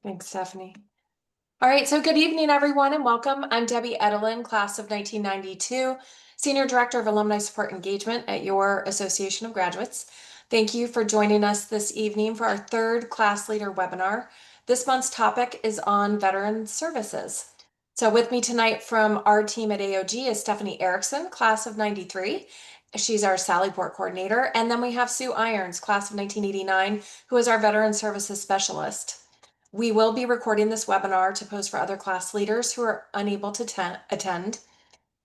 Thanks, Stephanie. All right, so good evening, everyone, and welcome. I'm Debbie Edelin, class of 1992, Senior Director of Alumni Support Engagement at your Association of Graduates. Thank you for joining us this evening for our third class leader webinar. This month's topic is on veteran services. So with me tonight from our team at AOG is Stephanie Erickson, class of 93. She's our Sallyport coordinator. And then we have Sue Irons, class of 1989, who is our veteran services specialist. We will be recording this webinar to post for other class leaders who are unable to attend.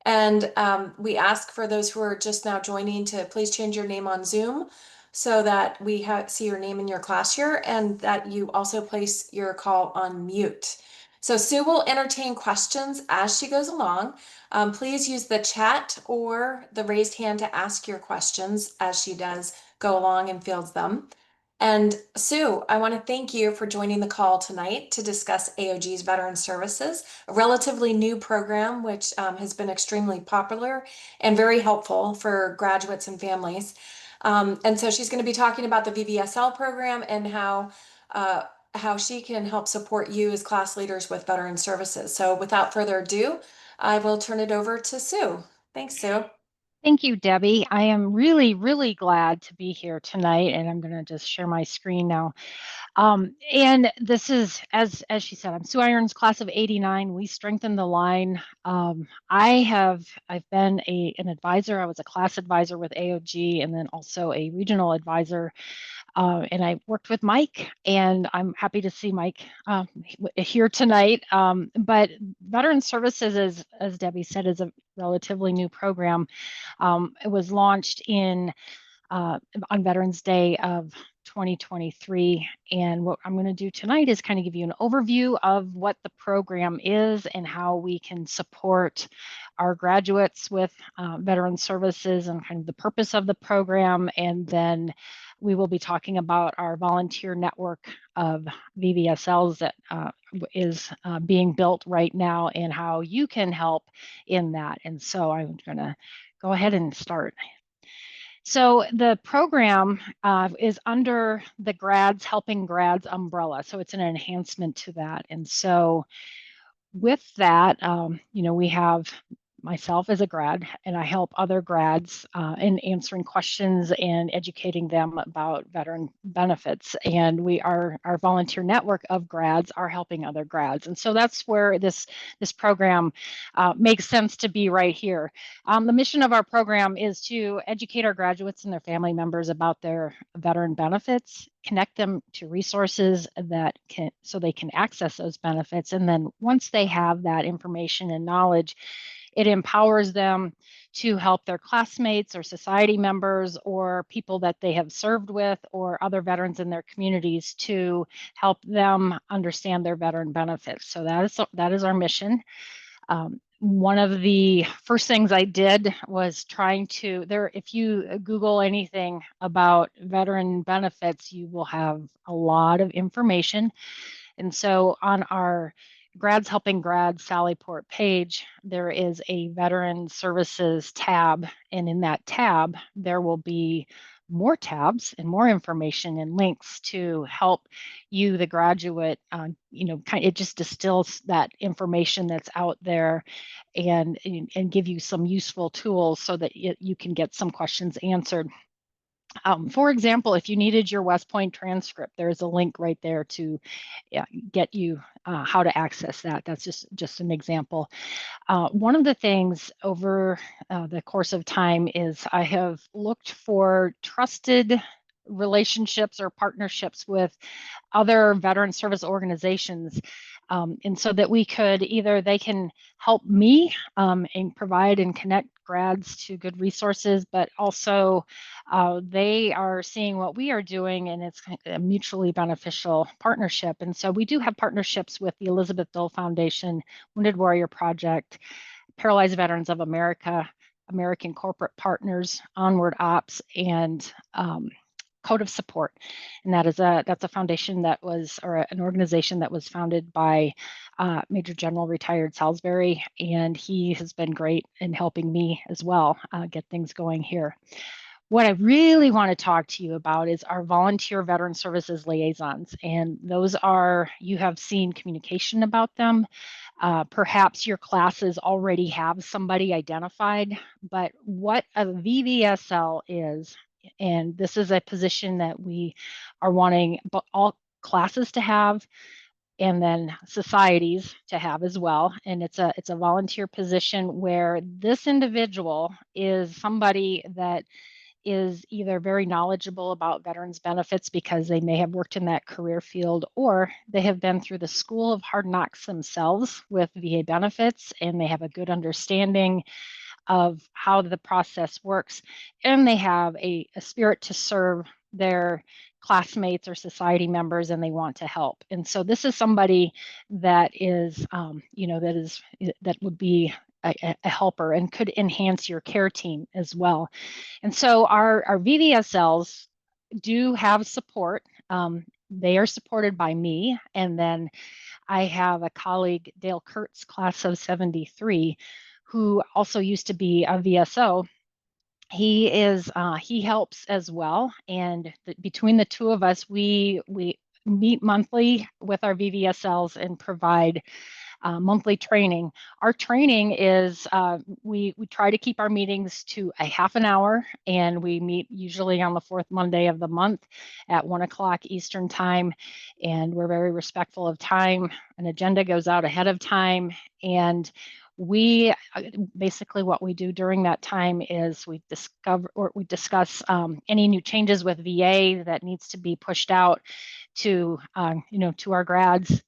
And we ask for those who are just now joining to please change your name on Zoom so that we see your name in your class here, and that you also place your call on mute. So Sue will entertain questions as she goes along. Please use the chat or the raised hand to ask your questions as she does go along and fields them. And Sue, I want to thank you for joining the call tonight to discuss AOG's Veteran Services, a relatively new program which has been extremely popular and very helpful for graduates and families. And so she's going to be talking about the VVSL program and how she can help support you as class leaders with veteran services. So without further ado, I will turn it over to Sue. Thanks, Sue. Thank you, Debbie. I am really, really glad to be here tonight, and I'm going to just share my screen now. And this is, as she said, I'm Sue Irons, class of 89. We strengthened the line. I've been an advisor. I was a class advisor with AOG, and then also a regional advisor. And I worked with Mike, and I'm happy to see Mike here tonight. But Veteran Services, as Debbie said, is a relatively new program. It was launched on Veterans Day of 2023. And what I'm going to do tonight is kind of give you an overview of what the program is and how we can support our graduates with veteran services and kind of the purpose of the program. And then we will be talking about our volunteer network of VVSLs that is being built right now and how you can help in that. And so I'm going to go ahead and start. So the program is under the Grads Helping Grads umbrella. So it's an enhancement to that. And so with that, we have myself as a grad, and I help other grads in answering questions and educating them about veteran benefits. And our volunteer network of grads are helping other grads. And so that's where this program makes sense to be right here. The mission of our program is to educate our graduates and their family members about their veteran benefits, connect them to resources so they can access those benefits. And then once they have that information and knowledge, it empowers them to help their classmates or society members or people that they have served with or other veterans in their communities to help them understand their veteran benefits. So that is our mission. One of the first things I did was if you Google anything about veteran benefits, you will have a lot of information. And so on our Grads Helping Grads Sallyport page, there is a Veteran Services tab. And in that tab, there will be more tabs and more information and links to help you, the graduate, it just distills that information that's out there and give you some useful tools so that you can get some questions answered. For example, if you needed your West Point transcript, there's a link right there to get you how to access that. That's just an example. One of the things over the course of time is I have looked for trusted relationships or partnerships with other veteran service organizations. And so that they can help me and provide and connect grads to good resources, but also they are seeing what we are doing, and it's a mutually beneficial partnership. And so we do have partnerships with the Elizabeth Dole Foundation, Wounded Warrior Project, Paralyzed Veterans of America, American Corporate Partners, Onward Ops, and Code of Support. And that's a foundation or an organization that was founded by Major General retired Salisbury, and he has been great in helping me as well get things going here. What I really want to talk to you about is our volunteer veteran services liaisons. And those are, you have seen communication about them. Perhaps your classes already have somebody identified, but what a VVSL is, and this is a position that we are wanting all classes to have and then societies to have as well. And it's a volunteer position where this individual is somebody that is either very knowledgeable about veterans benefits because they may have worked in that career field, or they have been through the school of hard knocks themselves with VA benefits and they have a good understanding of how the process works, and they have a spirit to serve their classmates or society members and they want to help. And so this is somebody that is that would be a helper and could enhance your care team as well. And so our VVSLs do have support. They are supported by me. And then I have a colleague, Dale Kurtz, class of 73, who also used to be a VSO. He helps as well. And between the two of us, we meet monthly with our VVSLs and provide monthly training. Our training is we try to keep our meetings to a half an hour, and we meet usually on the fourth Monday of the month at 1 o'clock Eastern time. And we're very respectful of time. An agenda goes out ahead of time, and we basically what we do during that time is we discuss any new changes with VA that needs to be pushed out to to our grads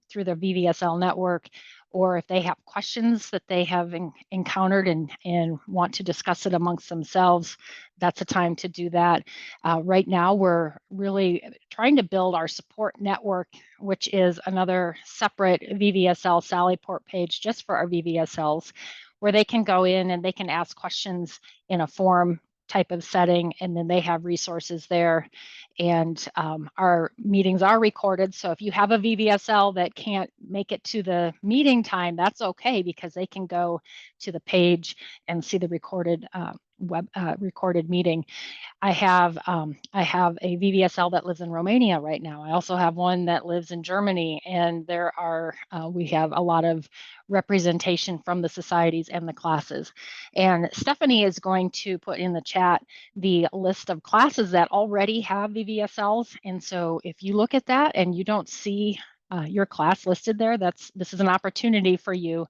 through the VVSL network, or if they have questions that they have encountered and want to discuss it amongst themselves, that's a time to do that. Right now, we're really trying to build our support network, which is another separate VVSL Sallyport page just for our VVSLs, where they can go in and they can ask questions in a forum type of setting, and then they have resources there. And our meetings are recorded. So if you have a VVSL that can't make it to the meeting time, that's okay, because they can go to the page and see the recorded meeting. I have a VVSL that lives in Romania right now. I also have one that lives in Germany, and we have a lot of representation from the societies and the classes. And Stephanie is going to put in the chat the list of classes that already have VVSLs. And so if you look at that and you don't see your class listed there, this is an opportunity for you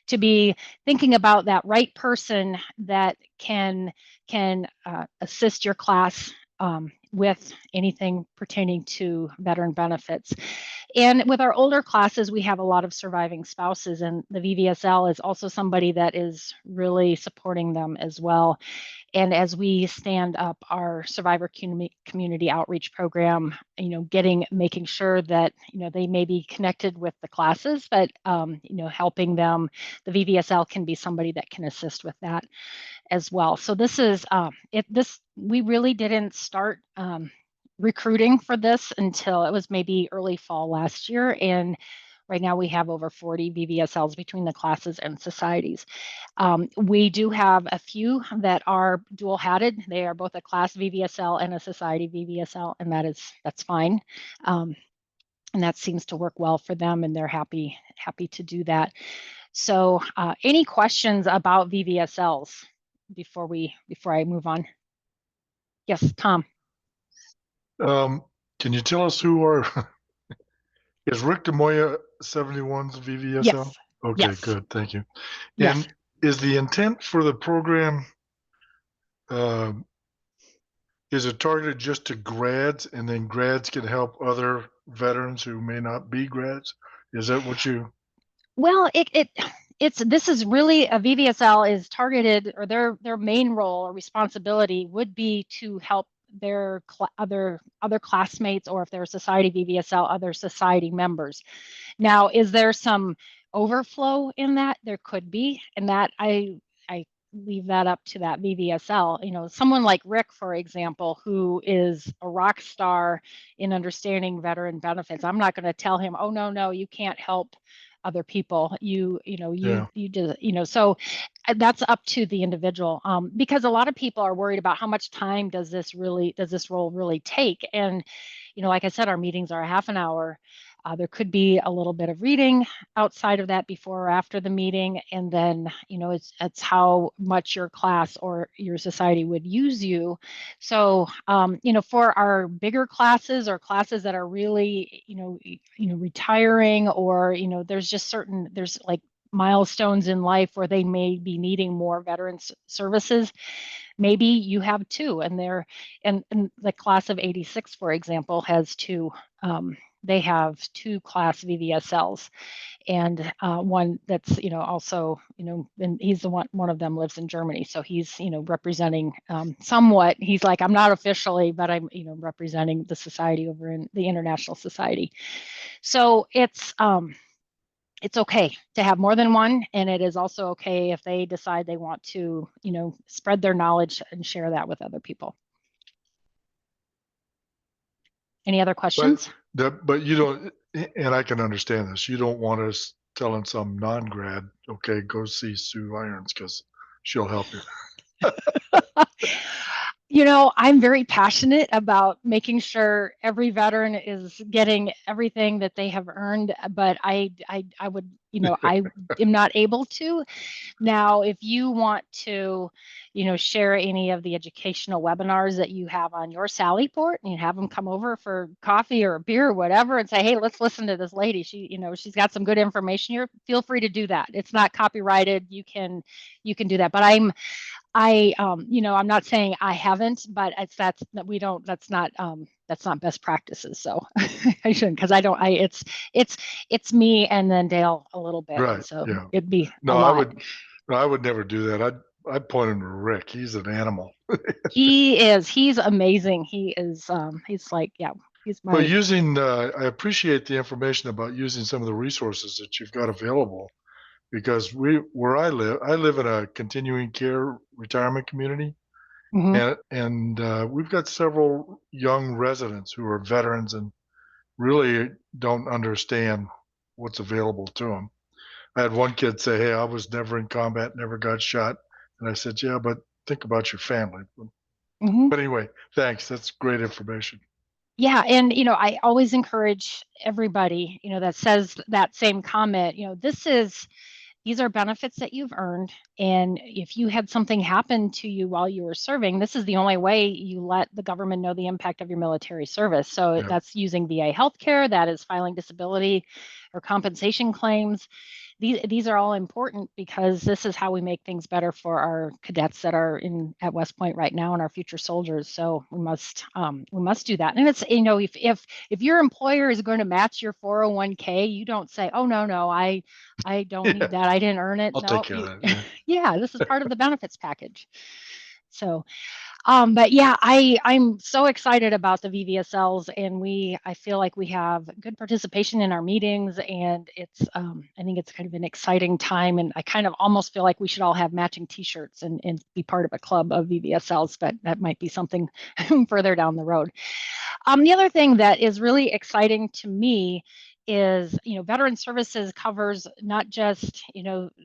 to be thinking about that right person that can assist your class with anything pertaining to veteran benefits. And with our older classes, we have a lot of surviving spouses, and the VVSL is also somebody that is really supporting them as well. And as we stand up our survivor community outreach program, making sure that they may be connected with the classes, but helping them, the VVSL can be somebody that can assist with that as well. So this is we really didn't start recruiting for this until it was maybe early fall last year, and right now we have over 40 VVSLs between the classes and societies. We do have a few that are dual hatted. They are both a class VVSL and a society VVSL, and that's fine. And that seems to work well for them, and they're happy to do that. So any questions about VVSLs before I move on? Yes, Tom. Um, can you tell us who are is Rick DeMoya 71's VVSL? Yes, Okay, yes, good, thank you. yes. And is the intent for the program uh, is it targeted just to grads, and then grads can help other veterans who may not be grads? Is that what you? Well, it's this is really a VVSL is targeted, or their main role or responsibility would be to help their other classmates, or if they're a society VVSL, other society members. Now, is there some overflow in that? There could be, and that I leave that up to that VVSL. Someone like Rick, for example, who is a rock star in understanding veteran benefits. I'm not going to tell him, oh no, you can't help other people. You Yeah. did, so that's up to the individual, because a lot of people are worried about how much time does this role really take. And like I said, our meetings are a half an hour. There could be a little bit of reading outside of that before or after the meeting, and then it's how much your class or your society would use you. So for our bigger classes or classes that are really retiring, or there's like milestones in life where they may be needing more veterans services. Maybe you have two, and and the class of 86, for example, has two. They have two class VVSLs, and one that's also and he's the one of them lives in Germany, so he's representing somewhat. He's like, I'm not officially, but I'm representing the society over in the international society. So it's okay to have more than one, and it is also okay if they decide they want to spread their knowledge and share that with other people. Any other questions? But you don't, and I can understand this. You don't want us telling some non-grad, okay, go see Sue Irons because she'll help you. I'm very passionate about making sure every veteran is getting everything that they have earned, but I would, I am not able to. Now, if you want to, share any of the educational webinars that you have on your Sally port, and you have them come over for coffee or a beer or whatever, and say, hey, let's listen to this lady. She's got some good information here. Feel free to do that. It's not copyrighted. You can do that. But I'm not saying I haven't, but that's not best practices. So I shouldn't, because it's me and then Dale a little bit. Right. And so Yeah. it'd be No, a lot. I would never do that. I'd point him to Rick. He's an animal. He's amazing. He's like, yeah, he's But my, I appreciate the information about using some of the resources that you've got available because where I live in a continuing care retirement community, mhm, and we've got several young residents who are veterans and really don't understand what's available to them. I had one kid say, "Hey, I was never in combat, never got shot," and I said, "Yeah, but think about your family." mhm. But anyway, thanks. That's great information. Yeah, and I always encourage everybody, that says that same comment, these are benefits that you've earned. And if you had something happen to you while you were serving, this is the only way you let the government know the impact of your military service. So Yeah. that's using VA healthcare, that is filing disability or compensation claims. These are all important because this is how we make things better for our cadets that are at West Point right now and our future soldiers. So we must do that. And it's if your employer is going to match your 401k, you don't say, oh no, I don't Yeah. need that. I didn't earn it. I'll take No, care of that. Yeah. yeah, this is part of the benefits package. So but yeah, I'm so excited about the VVSLs, and I feel like we have good participation in our meetings, and I think it's kind of an exciting time, and I kind of almost feel like we should all have matching T-shirts and be part of a club of VVSLs, but that might be something further down the road. The other thing that is really exciting to me is, veteran services covers not just,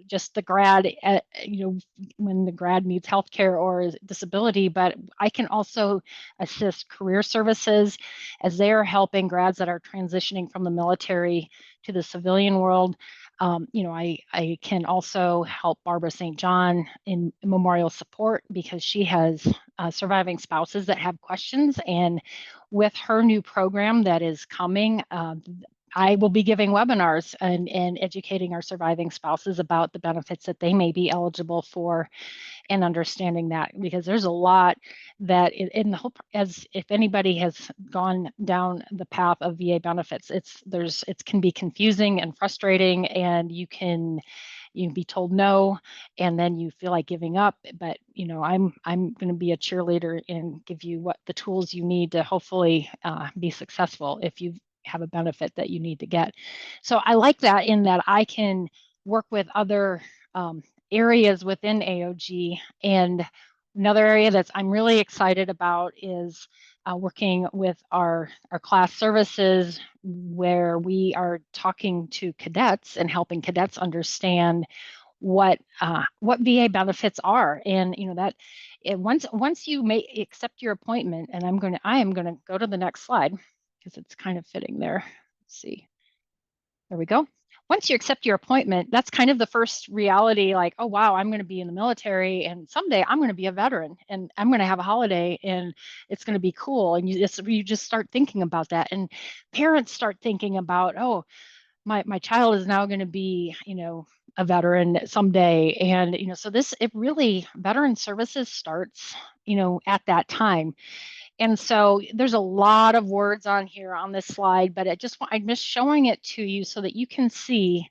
just the grad, when the grad needs healthcare or disability, but I can also assist career services as they are helping grads that are transitioning from the military to the civilian world. I can also help Barbara St. John in memorial support because she has surviving spouses that have questions. And with her new program that is coming, I will be giving webinars and educating our surviving spouses about the benefits that they may be eligible for, and understanding that, because there's a lot that in the hope, as if anybody has gone down the path of VA benefits, it can be confusing and frustrating, and you can be told no, and then you feel like giving up. But I'm going to be a cheerleader and give you what the tools you need to hopefully be successful if you have a benefit that you need to get. So I like that, in that I can work with other areas within AOG. And another area I'm really excited about is working with our class services, where we are talking to cadets and helping cadets understand what VA benefits are. And that once you may accept your appointment, and I am going to go to the next slide because it's kind of fitting there. Let's see. There we go. Once you accept your appointment, that's kind of the first reality, like, oh, wow, I'm going to be in the military and someday I'm going to be a veteran and I'm going to have a holiday and it's going to be cool. And you just start thinking about that. And parents start thinking about, oh, my child is now going to be, a veteran someday. And, so it really, veteran services starts, at that time. And so there's a lot of words on here on this slide, but I'm just showing it to you so that you can see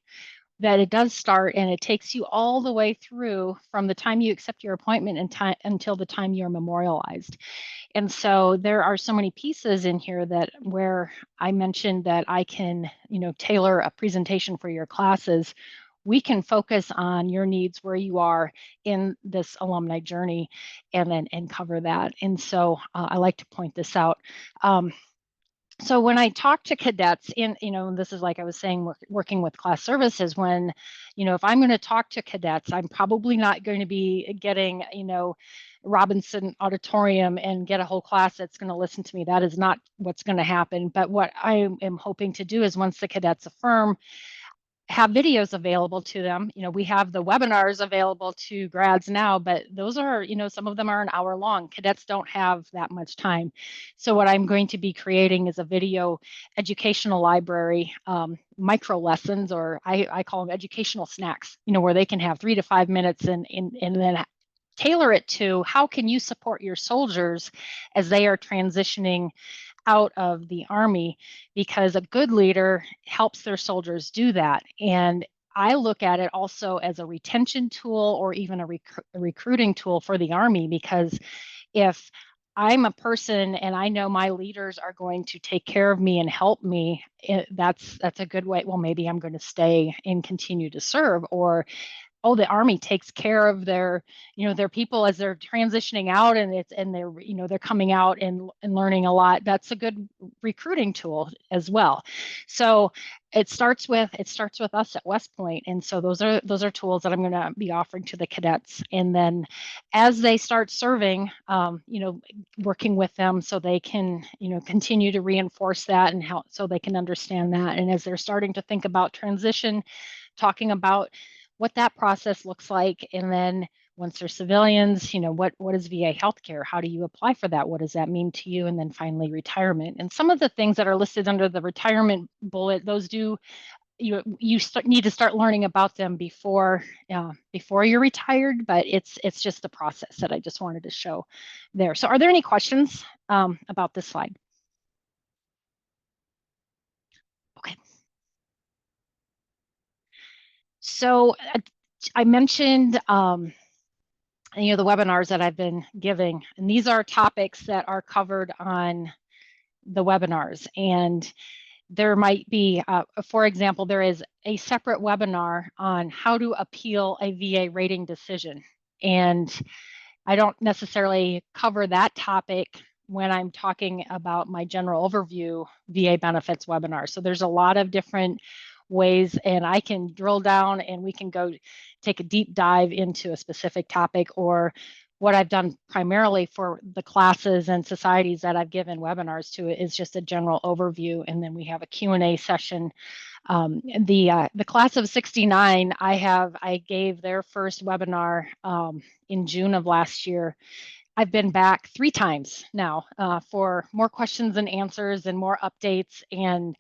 that it does start, and it takes you all the way through from the time you accept your appointment and until the time you're memorialized. And so there are so many pieces in here that where I mentioned that I can, tailor a presentation for your classes. We can focus on your needs where you are in this alumni journey and cover that. And so I like to point this out. So when I talk to cadets this is like I was saying, working with class services, when, if I'm going to talk to cadets, I'm probably not going to be getting, Robinson Auditorium and get a whole class that's going to listen to me. That is not what's going to happen. But what I am hoping to do is, once the cadets affirm, have videos available to them. We have the webinars available to grads now, but those are, some of them are an hour long. Cadets don't have that much time. So what I'm going to be creating is a video educational library, micro lessons, or I call them educational snacks, where they can have 3 to 5 minutes and then tailor it to how can you support your soldiers as they are transitioning out of the Army, because a good leader helps their soldiers do that. And I look at it also as a retention tool, or even a recruiting tool for the Army, because if I'm a person and I know my leaders are going to take care of me and help me, that's a good way. Well, maybe I'm going to stay and continue to serve. Or, oh, the Army takes care of their people as they're transitioning out, and they're they're coming out and learning a lot. That's a good recruiting tool as well. So it starts with us at West Point. And so those are tools that I'm going to be offering to the cadets. And then as they start serving, working with them so they can continue to reinforce that and help, so they can understand that. And as they're starting to think about transition, talking about what that process looks like. And then once they're civilians, what is VA healthcare? How do you apply for that? What does that mean to you? And then finally, retirement. And some of the things that are listed under the retirement bullet, those you need to start learning about them before you're retired. But it's just the process that I just wanted to show there. So are there any questions about this slide? Okay. So I mentioned the webinars that I've been giving, and these are topics that are covered on the webinars. And there might be, for example, there is a separate webinar on how to appeal a VA rating decision. And I don't necessarily cover that topic when I'm talking about my general overview VA benefits webinar. So there's a lot of different ways, and I can drill down and we can go take a deep dive into a specific topic. Or what I've done primarily for the classes and societies that I've given webinars to is just a general overview, and then we have a Q&A session. The class of 69, I gave their first webinar in June of last year. I've been back 3 times now for more questions and answers and more updates, and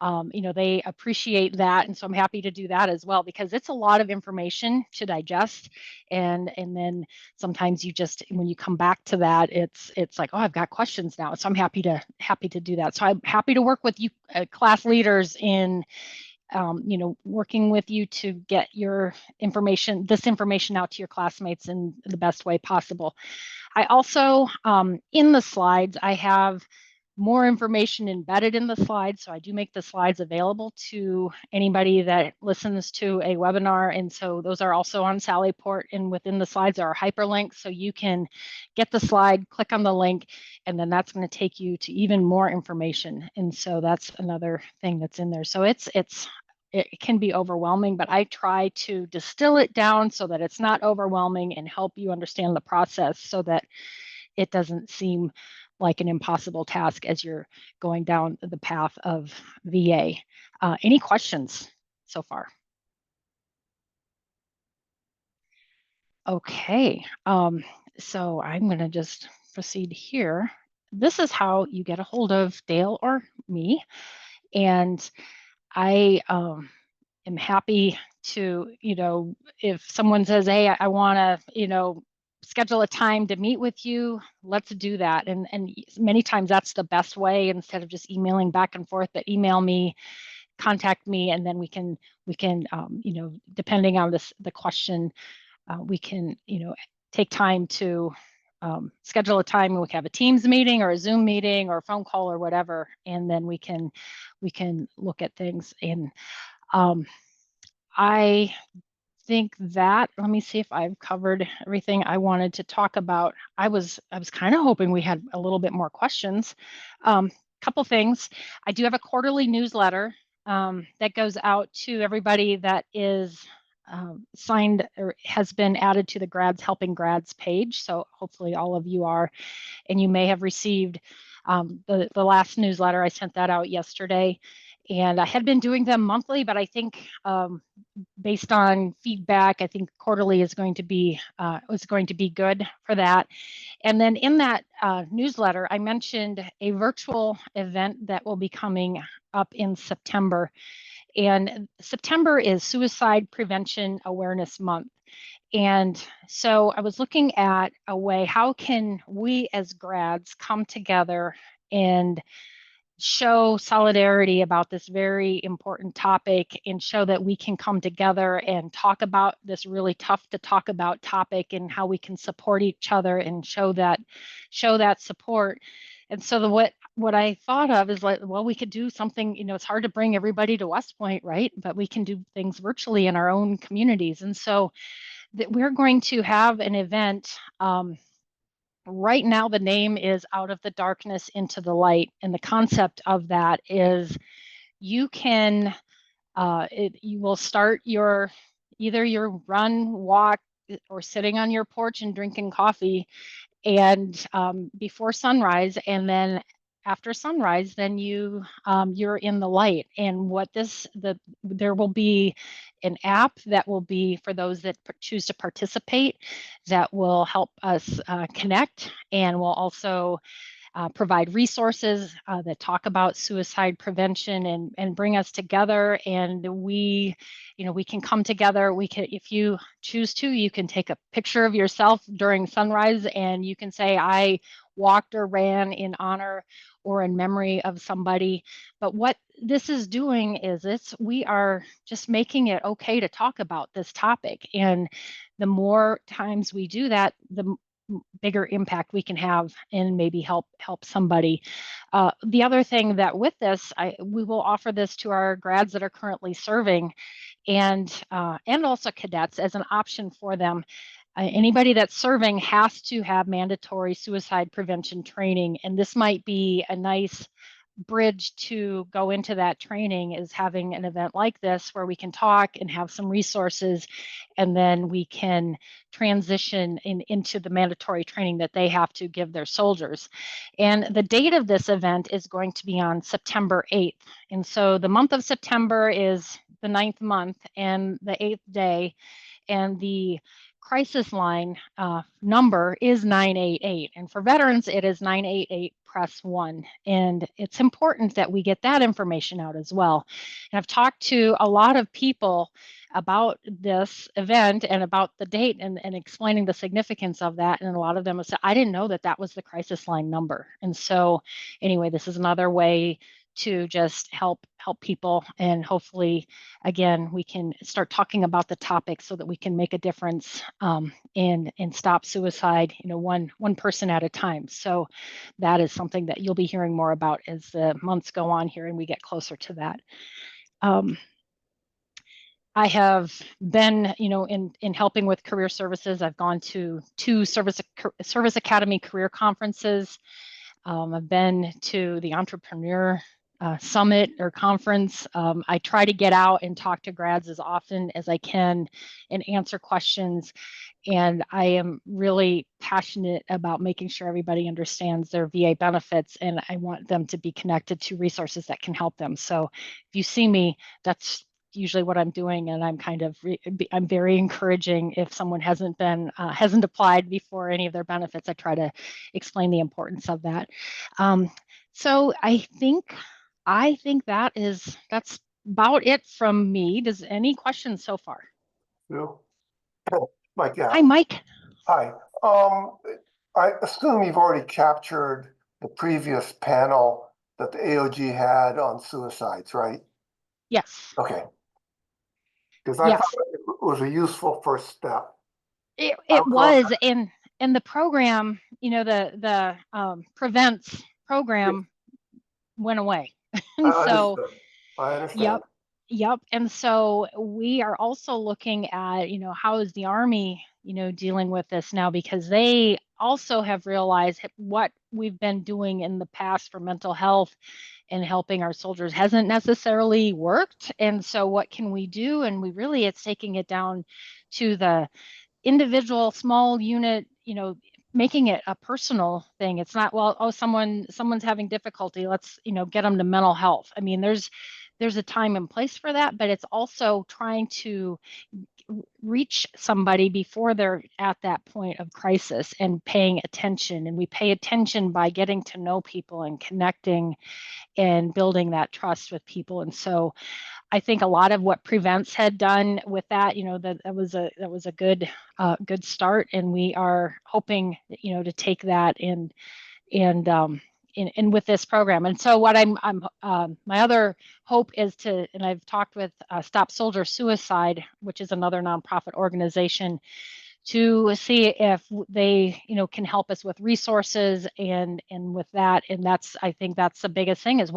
they appreciate that, and so I'm happy to do that as well, because it's a lot of information to digest, and then sometimes when you come back to that, it's like, oh, I've got questions now, so I'm happy to do that. So I'm happy to work with you class leaders in working with you to get this information out to your classmates in the best way possible. I also, in the slides, I have more information embedded in the slides. So I do make the slides available to anybody that listens to a webinar. And so those are also on Sallyport, and within the slides are hyperlinks. So you can get the slide, click on the link, and then that's going to take you to even more information. And so that's another thing that's in there. So it can be overwhelming, but I try to distill it down so that it's not overwhelming and help you understand the process so that it doesn't seem like an impossible task as you're going down the path of VA. Any questions so far? Okay, so I'm going to just proceed here. This is how you get a hold of Dale or me. And I am happy to, if someone says, hey, I want to, schedule a time to meet with you, let's do that. And many times that's the best way, instead of just emailing back and forth, that email me, contact me, and then we can, depending on the question, we can, take time to schedule a time, and we can have a Teams meeting or a Zoom meeting or a phone call or whatever, and then we can look at things. And I think that, let me see if I've covered everything I wanted to talk about. I was kind of hoping we had a little bit more questions. Couple things. I do have a quarterly newsletter that goes out to everybody that is signed or has been added to the Grads Helping Grads page. So hopefully all of you are, and you may have received the last newsletter. I sent that out yesterday. And I had been doing them monthly, but I think based on feedback, I think quarterly is going to be good for that. And then in that newsletter, I mentioned a virtual event that will be coming up in September. And September is Suicide Prevention Awareness Month. And so I was looking at a way, how can we as grads come together and show solidarity about this very important topic, and show that we can come together and talk about this really tough to talk about topic, and how we can support each other and show that support. And so what I thought of is, like, well, we could do something, it's hard to bring everybody to West Point, right? But we can do things virtually in our own communities. And so that we're going to have an event. Right now, the name is Out of the Darkness into the Light. And the concept of that is you can, you will start either your run, walk, or sitting on your porch and drinking coffee, and before sunrise, and then after sunrise, then you're in the light. And there will be an app that will be for those that choose to participate, that will help us connect, and will also provide resources that talk about suicide prevention, and bring us together. And we can come together. If you choose to, you can take a picture of yourself during sunrise, and you can say, I walked or ran in honor or in memory of somebody. But what this is doing is we are just making it okay to talk about this topic. And the more times we do that, the bigger impact we can have, and maybe help somebody. The other thing that with this, we will offer this to our grads that are currently serving, and also cadets, as an option for them. Anybody that's serving has to have mandatory suicide prevention training, and this might be a nice bridge to go into that training, is having an event like this where we can talk and have some resources, and then we can transition into the mandatory training that they have to give their soldiers. And the date of this event is going to be on September 8th. And so the month of September is the 9th month and the 8th day, and the crisis line number is 988. And for veterans, it is 988 press 1. And it's important that we get that information out as well. And I've talked to a lot of people about this event and about the date, and explaining the significance of that. And a lot of them have said, I didn't know that was the crisis line number. And so anyway, this is another way to just help people, and hopefully again we can start talking about the topic so that we can make a difference, and stop suicide, one person at a time. So that is something that you'll be hearing more about as the months go on here and we get closer to that. I have been, in helping with career services. I've gone to 2 service academy career conferences. I've been to the entrepreneur summit or conference. I try to get out and talk to grads as often as I can and answer questions. And I am really passionate about making sure everybody understands their VA benefits, and I want them to be connected to resources that can help them. So if you see me, that's usually what I'm doing, and I'm I'm very encouraging. If someone hasn't applied before any of their benefits, I try to explain the importance of that. So I think that's about it from me. Does any questions so far? No. Mike, yeah. Hi, Mike. Hi. I assume you've already captured the previous panel that the AOG had on suicides, right? Yes. Okay. Because I Yes. thought it was a useful first step. It was, and the program, the prevents program went away. And so, I understand. Yep. And so we are also looking at, how is the Army, dealing with this now, because they also have realized what we've been doing in the past for mental health and helping our soldiers hasn't necessarily worked. And so what can we do? And it's taking it down to the individual small unit, making it a personal thing. It's not, well, oh, someone's having difficulty, let's, get them to mental health. I mean, there's a time and place for that, but it's also trying to reach somebody before they're at that point of crisis and paying attention. And we pay attention by getting to know people and connecting and building that trust with people. And so I think a lot of what Prevents had done with that, that was a good start, and we are hoping, to take that and with this program. And so what my other hope is and I've talked with Stop Soldier Suicide, which is another nonprofit organization, to see if they, can help us with resources and with that. And I think that's the biggest thing is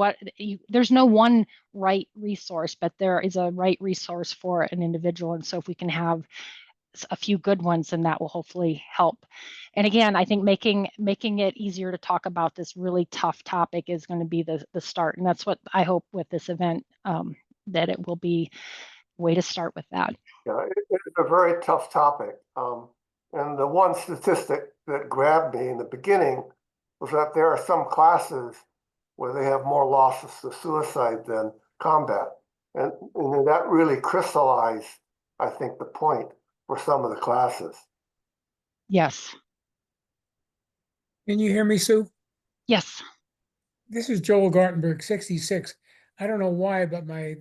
there's no one right resource, but there is a right resource for an individual. And so if we can have a few good ones, then that will hopefully help. And again, I think making it easier to talk about this really tough topic is going to be the start. And that's what I hope with this event, that it will be a way to start with that. Yeah, it's a very tough topic. And the one statistic that grabbed me in the beginning was that there are some classes where they have more losses to suicide than combat. And that really crystallized, I think, the point for some of the classes. Yes. Can you hear me, Sue? Yes. This is Joel Gartenberg, 66. I don't know why, but my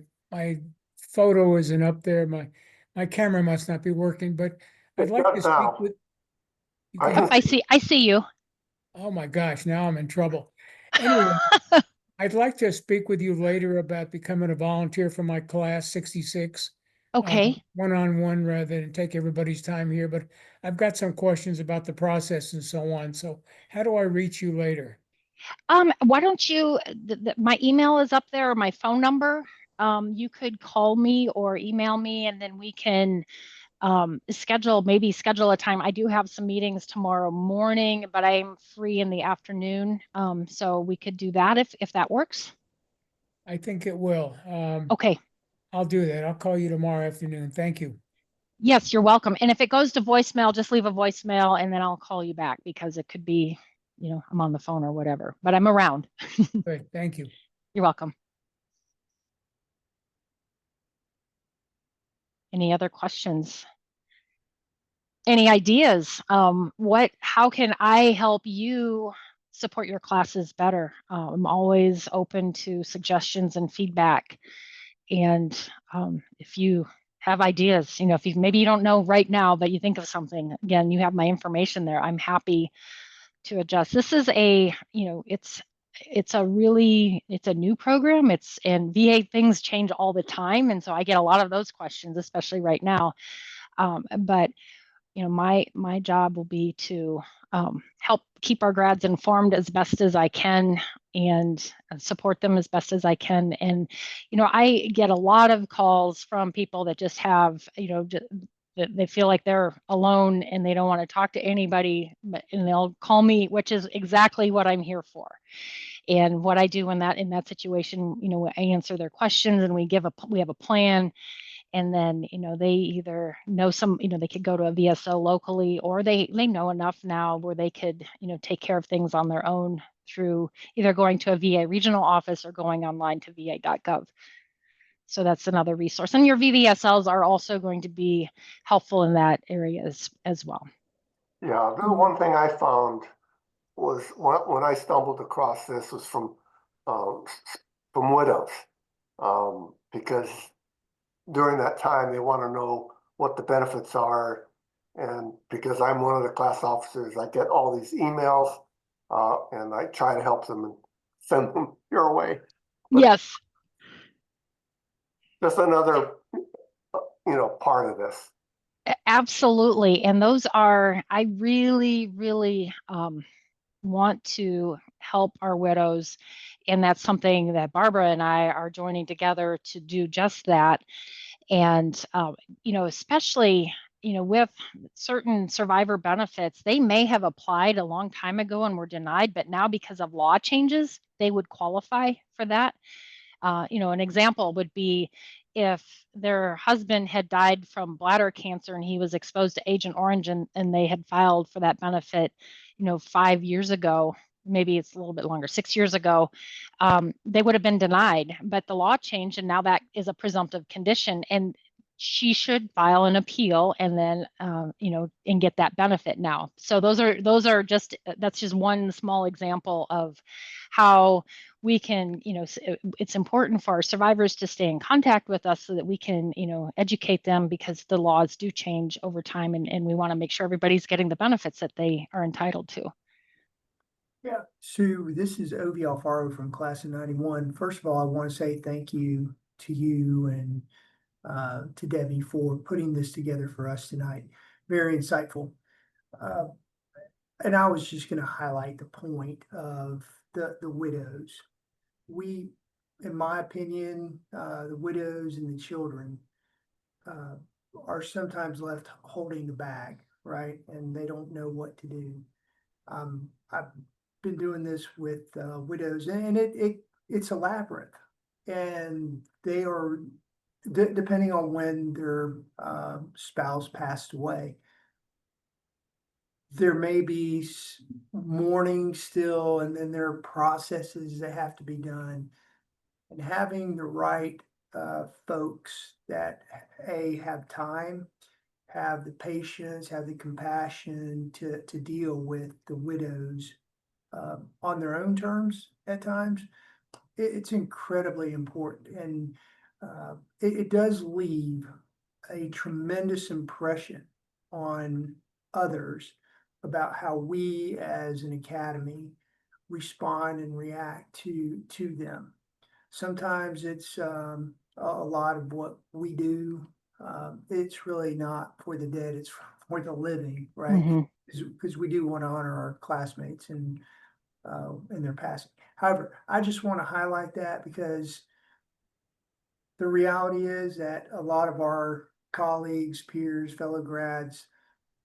photo isn't up there. My camera must not be working, but I'd like to speak with you. I see you. Oh my gosh, now I'm in trouble. Anyway, I'd like to speak with you later about becoming a volunteer for my class 66. Okay. One-on-one rather than take everybody's time here, but I've got some questions about the process and so on. So how do I reach you later? Why don't you, my email is up there, or my phone number. You could call me or email me, and then we can schedule a time. I do have some meetings tomorrow morning, but I'm free in the afternoon. So we could do that if that works. I think it will. Okay. I'll do that. I'll call you tomorrow afternoon. Thank you. Yes, you're welcome. And if it goes to voicemail, just leave a voicemail and then I'll call you back, because it could be, I'm on the phone or whatever, but I'm around. Good. Thank you. You're welcome. Any other questions? Any ideas? How can I help you support your classes better? I'm always open to suggestions and feedback. And if you have ideas, if maybe you don't know right now, but you think of something, again, you have my information there. I'm happy to adjust. This is it's it's a new program. And VA things change all the time. And so I get a lot of those questions, especially right now. But my job will be to help keep our grads informed as best as I can and support them as best as I can. And, I get a lot of calls from people that just have, they feel like they're alone and they don't want to talk to anybody, and they'll call me, which is exactly what I'm here for. And what I do in that situation, I answer their questions, and we have a plan. And then they either know they could go to a VSO locally, or they know enough now where they could take care of things on their own through either going to a VA regional office or going online to va.gov. So that's another resource. And your VVSLs are also going to be helpful in that area as well. Yeah, the one thing I found was when I stumbled across this was um, widows, because during that time they want to know what the benefits are, and because I'm one of the class officers, I get all these emails, and I try to help them and send them your way. But Yes, just another, part of this. absolutely. And I really, really want to help our widows. And that's something that Barbara and I are joining together to do just that. And, especially, with certain survivor benefits, they may have applied a long time ago and were denied, but now because of law changes, they would qualify for that. An example would be if their husband had died from bladder cancer and he was exposed to Agent Orange, and they had filed for that benefit, 5 years ago, maybe it's a little bit longer, 6 years ago, they would have been denied. But the law changed, and now that is a presumptive condition. And she should file an appeal and then, and get that benefit now. So that's just one small example of how we can, it's important for our survivors to stay in contact with us so that we can, educate them, because the laws do change over time, and we want to make sure everybody's getting the benefits that they are entitled to. Yeah, Sue, this is Ovi Alfaro from class of 91. First of all, I want to say thank you to you and to Debbie for putting this together for us tonight. Very insightful. Uh, and I was just going to highlight the point of the widows. We, in my opinion, the widows and the children are sometimes left holding the bag, right? And they don't know what to do. I've been doing this with widows, and it's a labyrinth, and they are depending on when their spouse passed away. There may be mourning still, and then there are processes that have to be done, and having the right folks that have time, have the patience, have the compassion to deal with the widows on their own terms at times, it's incredibly important. And it does leave a tremendous impression on others about how we as an academy respond and react to them. Sometimes it's a lot of what we do. It's really not for the dead, it's for the living, right? Mm-hmm. Because we do want to honor our classmates and their passing. However, I just want to highlight that because the reality is that a lot of our colleagues, peers, fellow grads,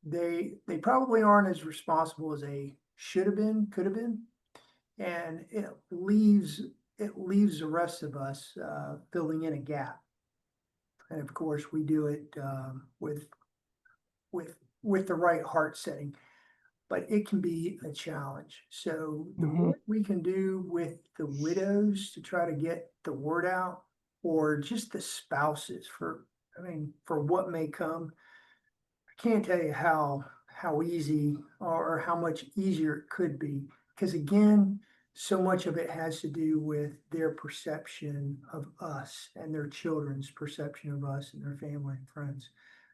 they probably aren't as responsible as they should have been, could have been, and it leaves the rest of us filling in a gap. And of course, we do it with the right heart setting, but it can be a challenge. So the more we can do with the widows to try to get the word out, or just the spouses for what may come, I can't tell you how easy or how much easier it could be. Because again, so much of it has to do with their perception of us and their children's perception of us and their family and friends.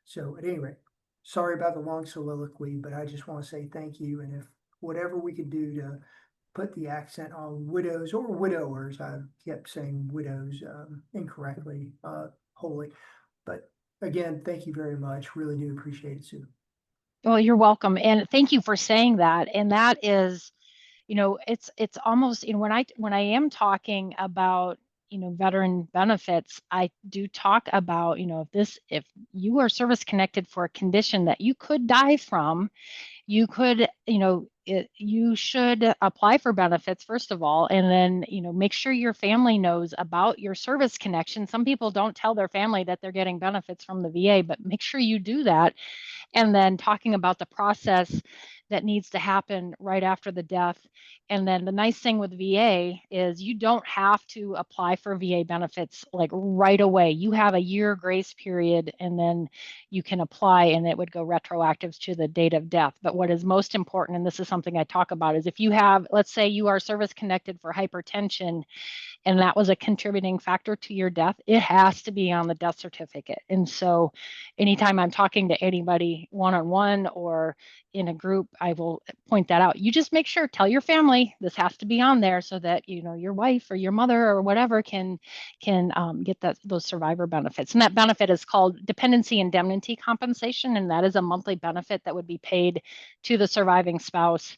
So at any rate, sorry about the long soliloquy, but I just want to say thank you. And if whatever we could do to put the accent on widows or widowers. I kept saying widows incorrectly, wholly. But again, thank you very much. Really do appreciate it, Sue. Well, you're welcome. And thank you for saying that. And that is, it's almost, when I am talking about, veteran benefits, I do talk about, if you are service connected for a condition that you could die from, you could, you should apply for benefits first of all, and then, make sure your family knows about your service connection. Some people don't tell their family that they're getting benefits from the VA, but make sure you do that. And then talking about the process that needs to happen right after the death. And then the nice thing with VA is you don't have to apply for VA benefits like right away. You have a year grace period, and then you can apply, and it would go retroactive to the date of death. But what is most important, and this is something I talk about, is if you have, let's say you are service connected for hypertension, and that was a contributing factor to your death, it has to be on the death certificate. And so anytime I'm talking to anybody one-on-one or in a group, I will point that out. You just make sure, tell your family this has to be on there so that, your wife or your mother or whatever can get those survivor benefits. And that benefit is called dependency indemnity compensation. And that is a monthly benefit that would be paid to the surviving spouse.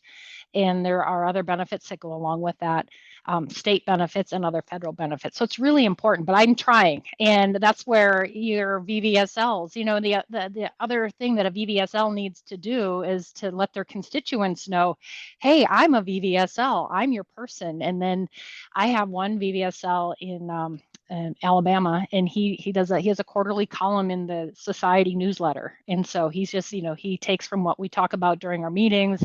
And there are other benefits that go along with that, state benefits and other federal benefits. So it's really important, but I'm trying. And that's where your VVSLs, the other thing that a VVSL needs to do is to let their constituents know, hey, I'm a VVSL, I'm your person. And then I have one VVSL in Alabama, and he has a quarterly column in the society newsletter. And so he's just, he takes from what we talk about during our meetings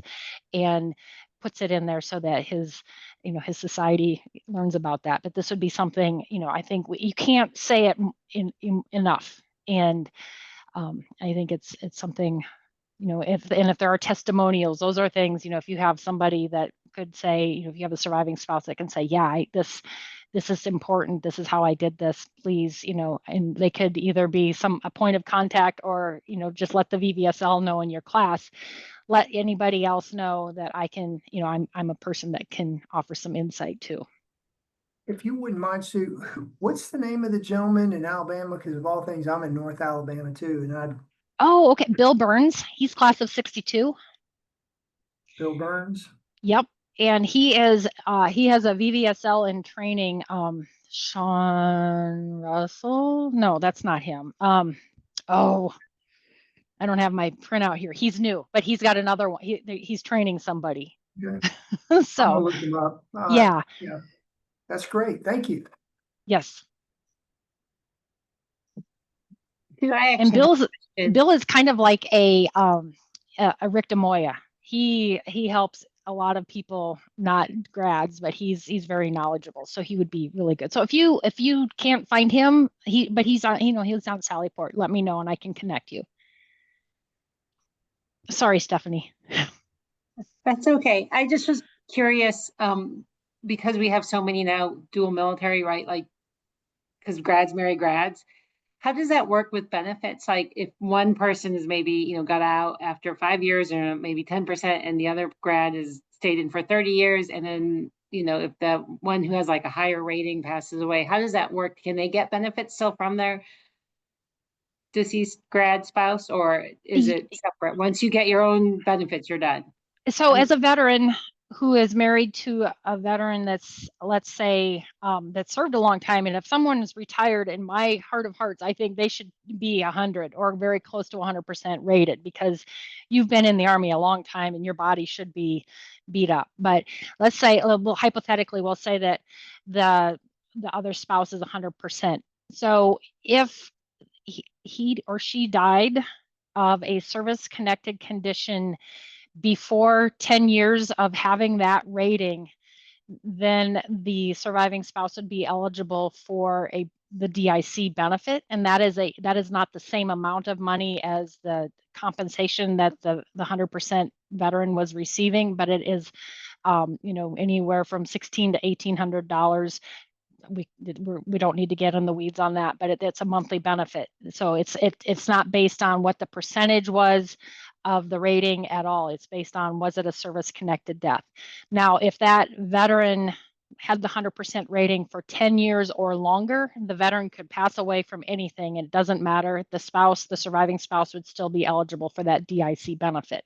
and puts it in there so that his society learns about that. But this would be something, I think you can't say it enough. And I think it's something, if there are testimonials, those are things, if you have somebody that could say, if you have a surviving spouse that can say, yeah, this is important, this is how I did this, please, and they could either be a point of contact, or, just let the VVSL know in your class, let anybody else know that I can, I'm a person that can offer some insight too. If you wouldn't mind, Sue, what's the name of the gentleman in Alabama? Because of all things, I'm in North Alabama too, and Oh, okay. Bill Burns, he's class of 62. Bill Burns. Yep. And he has a VVSL in training. Sean Russell. No, that's not him. Oh, I don't have my printout here. He's new, but he's got another one. He's training somebody. Okay. So I'm gonna look him up. yeah. Yeah. That's great. Thank you. Yes. And Bill is kind of like a Rick DeMoya. He helps a lot of people, not grads, but he's very knowledgeable. So he would be really good. So if you can't find him, he's on, he's on Sallyport, let me know and I can connect you. Sorry, Stephanie. That's okay. I just was curious, because we have so many now dual military, right? Like, because grads marry grads. How does that work with benefits? Like if one person is maybe, got out after 5 years or maybe 10%, and the other grad is stayed in for 30 years. And then, if the one who has like a higher rating passes away, how does that work? Can they get benefits still from their deceased grad spouse, or is it separate? Once you get your own benefits, you're done. So as a veteran who is married to a veteran that's, let's say, that served a long time, and if someone is retired, in my heart of hearts, I think they should be 100 or very close to 100% rated, because you've been in the Army a long time and your body should be beat up. But let's say, well, hypothetically, we'll say that the other spouse is 100%. So if he or she died of a service-connected condition before 10 years of having that rating, then the surviving spouse would be eligible for the DIC benefit. And that is not the same amount of money as the compensation that the 100% veteran was receiving, but it is, anywhere from $1,600 to $1,800. We don't need to get in the weeds on that, but it's a monthly benefit. So it's not based on what the percentage was of the rating at all. It's based on, was it a service-connected death? Now, if that veteran had the 100% rating for 10 years or longer, the veteran could pass away from anything. It doesn't matter. The spouse, the surviving spouse, would still be eligible for that DIC benefit.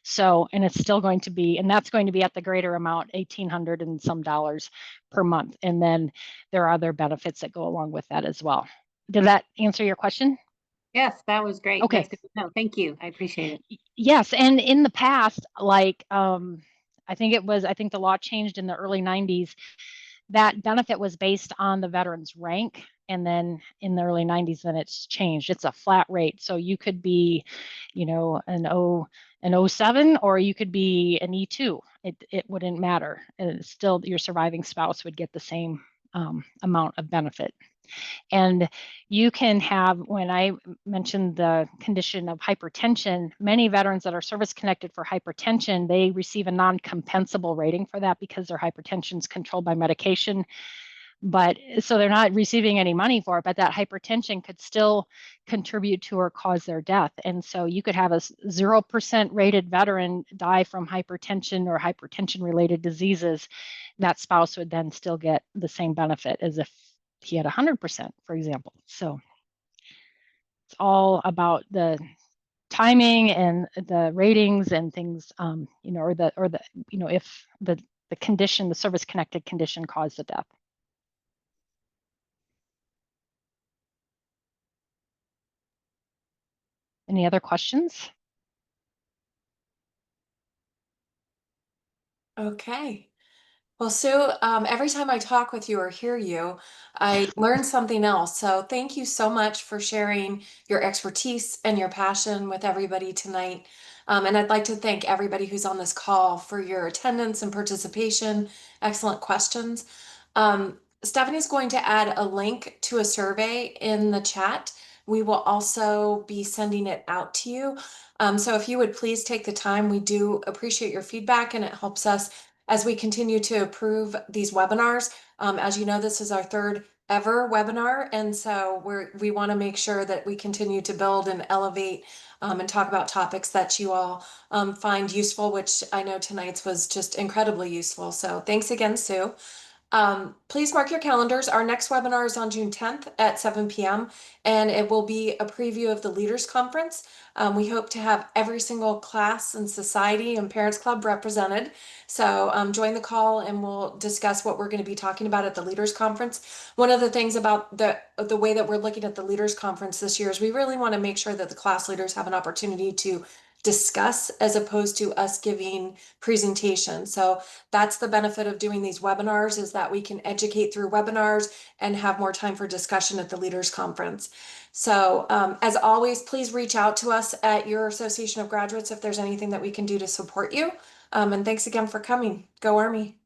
So, and it's still going to be, and that's going to be at the greater amount, $1,800 and some dollars per month. And then there are other benefits that go along with that as well. Did that answer your question? Yes, that was great. Okay. That's good to know. Thank you. I appreciate it. Yes, and in the past, like I think the law changed in the early 90s. That benefit was based on the veteran's rank, and then in the early 90s, then it's changed. It's a flat rate, so you could be, an 07, or you could be an E2. It wouldn't matter. Still, your surviving spouse would get the same amount of benefit. And you can have, when I mentioned the condition of hypertension, many veterans that are service connected for hypertension, they receive a non-compensable rating for that because their hypertension is controlled by medication. But so they're not receiving any money for it, but that hypertension could still contribute to or cause their death. And so you could have a 0% rated veteran die from hypertension or hypertension related diseases. That spouse would then still get the same benefit as if he had 100%, for example. So it's all about the timing and the ratings and things, if the condition, the service connected condition caused the death. Any other questions? Okay. Well, Sue, every time I talk with you or hear you, I learn something else. So thank you so much for sharing your expertise and your passion with everybody tonight. And I'd like to thank everybody who's on this call for your attendance and participation. Excellent questions. Stephanie's going to add a link to a survey in the chat. We will also be sending it out to you. So if you would please take the time, we do appreciate your feedback, and it helps us as we continue to approve these webinars. As you know, this is our third ever webinar, and so we want to make sure that we continue to build and elevate and talk about topics that you all find useful, which I know tonight's was just incredibly useful. So thanks again, Sue. Please mark your calendars. Our next webinar is on June 10th at 7 p.m. and it will be a preview of the Leaders Conference. We hope to have every single class and society and parents club represented. So join the call and we'll discuss what we're going to be talking about at the Leaders Conference. One of the things about the way that we're looking at the Leaders Conference this year is we really want to make sure that the class leaders have an opportunity to discuss as opposed to us giving presentations. So that's the benefit of doing these webinars, is that we can educate through webinars and have more time for discussion at the Leaders Conference. So as always, please reach out to us at your Association of Graduates if there's anything that we can do to support you. And thanks again for coming. Go Army.